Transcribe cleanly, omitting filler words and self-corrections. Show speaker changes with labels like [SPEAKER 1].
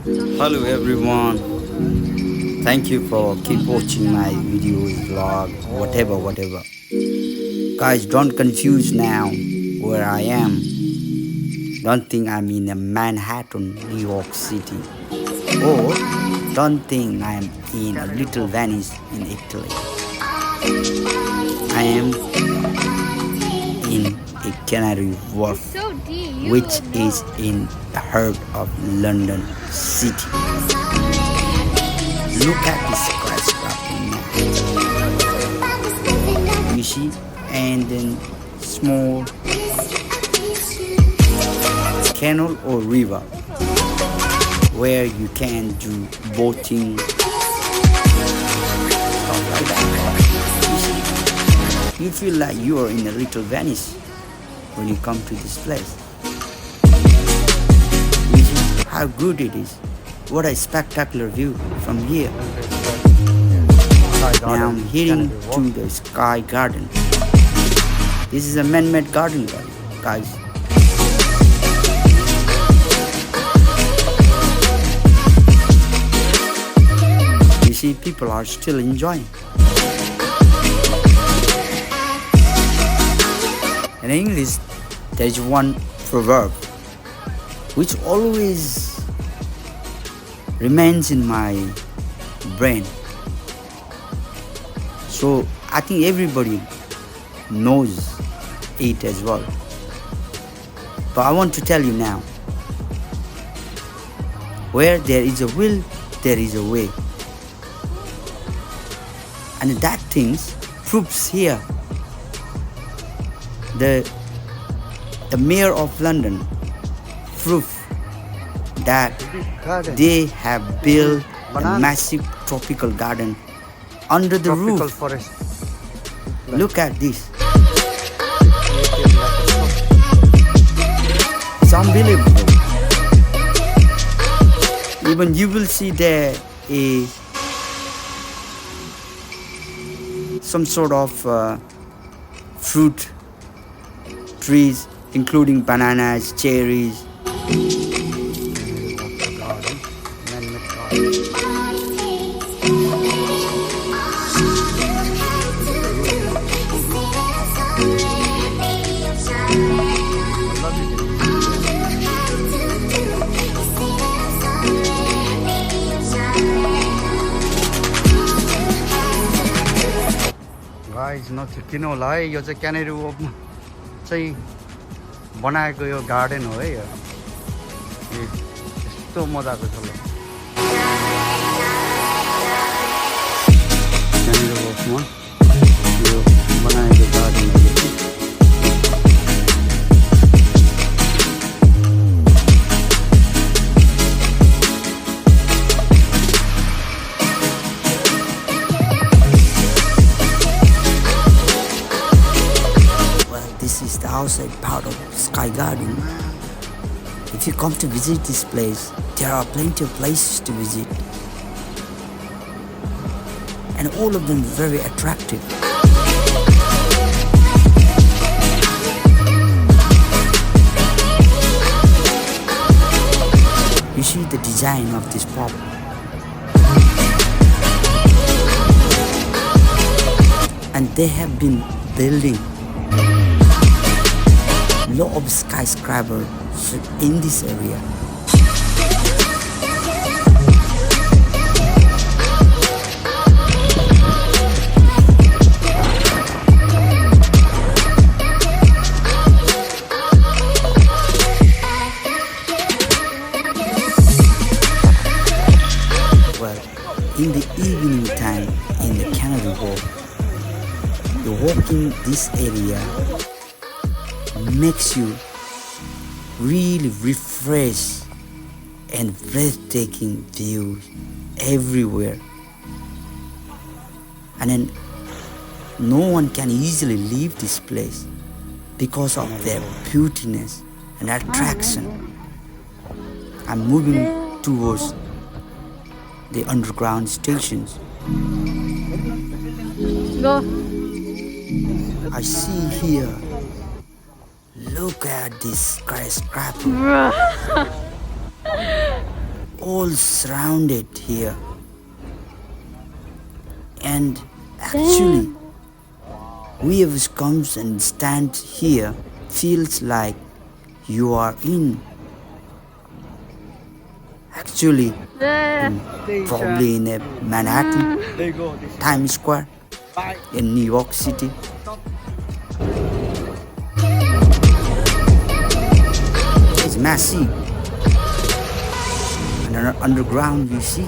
[SPEAKER 1] Hello everyone. Thank you for keep watching my videos, vlog, whatever. Guys, don't confuse now where I am. Don't think I'm in a Manhattan, New York City. Or don't think I'm in a little Venice in Italy. I am in a Canary Wharf,
[SPEAKER 2] So deep. You
[SPEAKER 1] which
[SPEAKER 2] would
[SPEAKER 1] is
[SPEAKER 2] know.
[SPEAKER 1] in the heart of London City. Look at this skyscraper now. You see, and then small canal or river where you can do boating, stuff like that. You feel like you are in a little Venice when you come to this place. You see how good it is. What a spectacular view from here. Now I'm heading to the Sky Garden. This is a man-made garden, guys. You see, people are still enjoying. In English, there is one proverb which always remains in my brain. So I think everybody knows it as well. But I want to tell you now, where there is a will, there is a way. And that things proves here. The mayor of London proof that they have built a massive tropical garden under the roof.
[SPEAKER 3] Forest.
[SPEAKER 1] Look at this. It's unbelievable. Even you will see there is some sort of fruit trees, including bananas, cherries.
[SPEAKER 3] Guys नछुट्टिनु होला है यो चाहिँ क्यानेरी वकमा चाहिँ बनाएको यो garden हो है यो यस्तो मजाको छ ल क्यानेरी वकमा यो बनाएको गार्डन हो
[SPEAKER 1] This is the outside part of Sky Garden. If you come to visit this place, there are plenty of places to visit. And all of them very attractive. You see the design of this pub. And they have been building lot of skyscrapers in this area. Well, in the evening time in the Canary Wharf, you walk in this area makes you really refresh and breathtaking views everywhere. And then no one can easily leave this place because of their beautiness and attraction. I'm moving towards the underground stations.
[SPEAKER 2] Go.
[SPEAKER 1] I see here. Look at this skyscraper.
[SPEAKER 2] Bruh.
[SPEAKER 1] All all surrounded here. And actually, whoever comes and stands here feels like you are in actually probably in a Manhattan, Times Square in New York City. It's massive. And underground, you see,